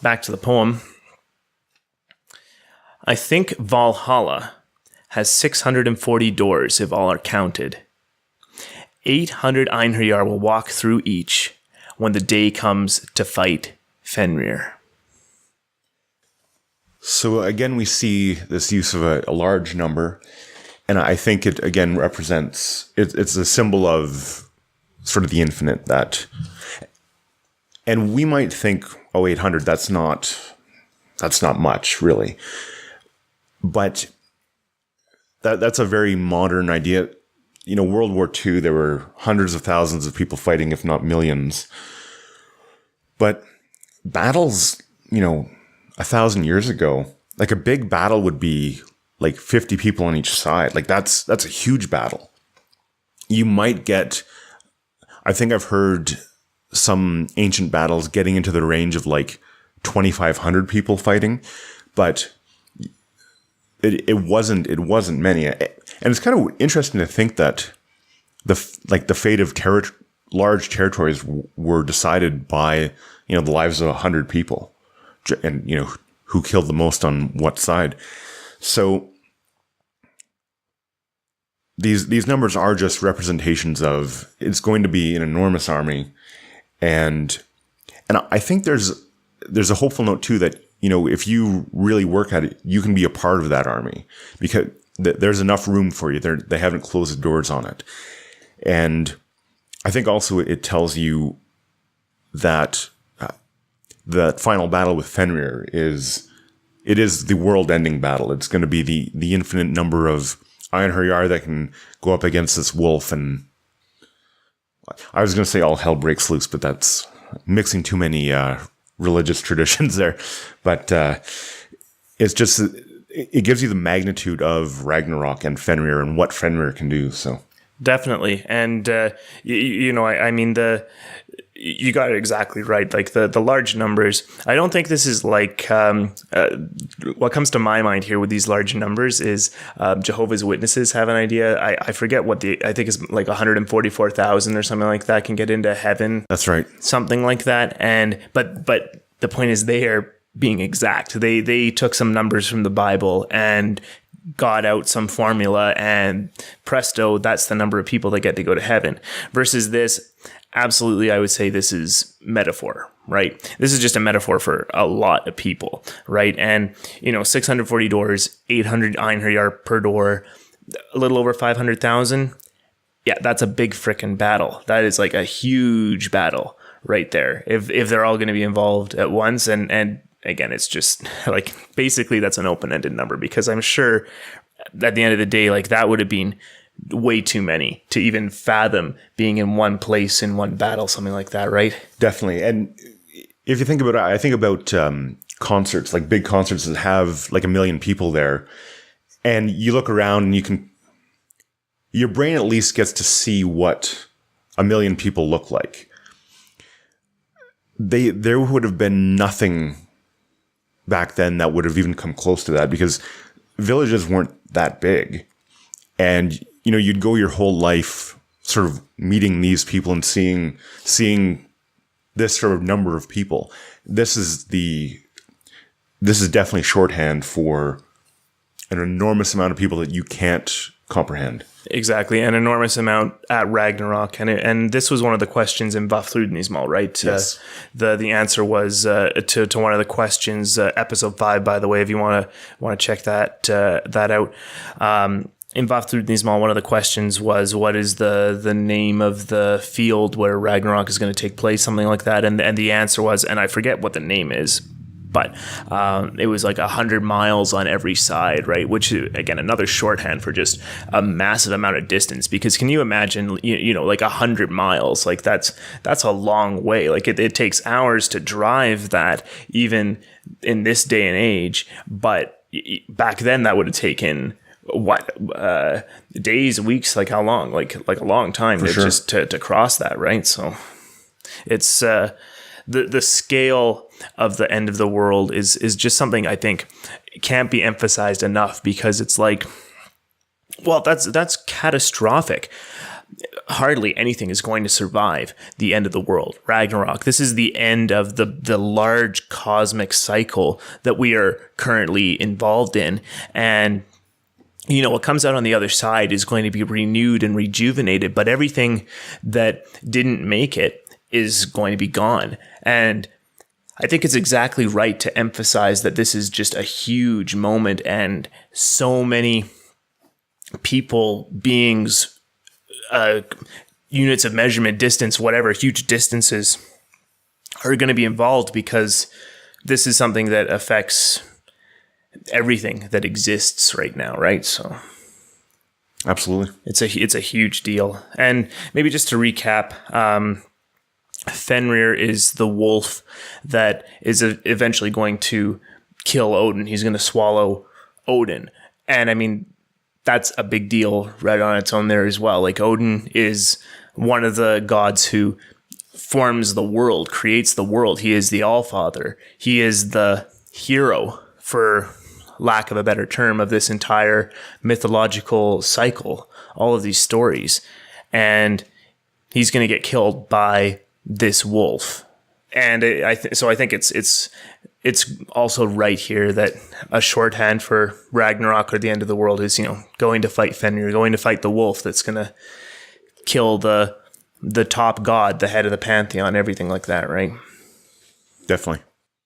back to the poem. I think Valhalla has 640 doors if all are counted. 800 Einherjar will walk through each when the day comes to fight Fenrir. So again, we see this use of a large number, and I think it again represents, it's a symbol of sort of the infinite, that, and we might think, oh, 800, that's not much, really. But that's a very modern idea. You know, World War II, there were hundreds of thousands of people fighting, if not millions. But battles, 1,000 years ago, like a big battle would be like 50 people on each side. Like that's a huge battle. You might get, I think I've heard some ancient battles getting into the range of like 2,500 people fighting, but it wasn't many. And it's kind of interesting to think that the fate of large territories were decided by, the lives of 100 people, and, who killed the most on what side. So these numbers are just representations of, it's going to be an enormous army. And I think there's a hopeful note too, that, if you really work at it, you can be a part of that army, because there's enough room for you. They haven't closed the doors on it. And I think also it tells you that the final battle with Fenrir is the world-ending battle. It's going to be the infinite number of Einherjar that can go up against this wolf, and I was going to say all hell breaks loose, but that's mixing too many religious traditions there. But it's just, it gives you the magnitude of Ragnarok and Fenrir and what Fenrir can do. So definitely, and you got it exactly right. Like the large numbers, I don't think this is like, what comes to my mind here with these large numbers is Jehovah's Witnesses have an idea. I forget what I think it's like 144,000 or something like that can get into heaven. That's right. Something like that. And, but the point is they are being exact. They took some numbers from the Bible and got out some formula, and presto, that's the number of people that get to go to heaven. Versus this, absolutely, I would say this is metaphor, right? This is just a metaphor for a lot of people, right? And, 640 doors, 800 Einherjar per door, a little over 500,000. Yeah, that's a big frickin' battle. That is like a huge battle right there. If they're all going to be involved at once, and again, it's just like, basically that's an open-ended number, because I'm sure at the end of the day, like that would have been way too many to even fathom being in one place in one battle, something like that, right? Definitely. And if you think about it, I think about concerts, like big concerts that have like 1 million people there, and you look around and your brain at least gets to see what 1 million people look like. There would have been nothing back then that would have even come close to that, because villages weren't that big. And, you'd go your whole life sort of meeting these people and seeing this sort of number of people. This is definitely shorthand for an enormous amount of people that you can't comprehend. Exactly, an enormous amount at Ragnarok, and this was one of the questions in Vafthrudnismal, right? Yes. The answer was to one of the questions, episode 5, by the way, if you want to check that out. In Vafthrudnismal, one of the questions was, what is the name of the field where Ragnarok is going to take place, something like that, and the answer was, and I forget what the name is, but it was like 100 miles on every side, right? Which, again, another shorthand for just a massive amount of distance. Because can you imagine, like 100 miles? Like that's a long way. Like it takes hours to drive that, even in this day and age. But back then, that would have taken days, weeks? Like how long? Like a long time to, sure, just to cross that, right? So it's the scale of the end of the world is just something I think can't be emphasized enough, because it's like, well, that's catastrophic. hardly anything is going to survive the end of the world. Ragnarok. This is the end of the large cosmic cycle that we are currently involved in. And, what comes out on the other side is going to be renewed and rejuvenated, but everything that didn't make it is going to be gone. And I think it's exactly right to emphasize that this is just a huge moment, and so many people, beings, units of measurement, distance, whatever, huge distances are going to be involved, because this is something that affects everything that exists right now, right? So absolutely, it's a huge deal. And maybe just to recap, Fenrir is the wolf that is eventually going to kill Odin. He's going to swallow Odin. And I mean, that's a big deal right on its own there as well. Like, Odin is one of the gods who forms the world, creates the world. He is the Allfather. He is the hero, for lack of a better term, of this entire mythological cycle, all of these stories. And he's going to get killed by this wolf. And so I think it's also right here that a shorthand for Ragnarok, or the end of the world, is, going to fight Fenrir, going to fight the wolf that's going to kill the top god, the head of the pantheon, everything like that, right? Definitely.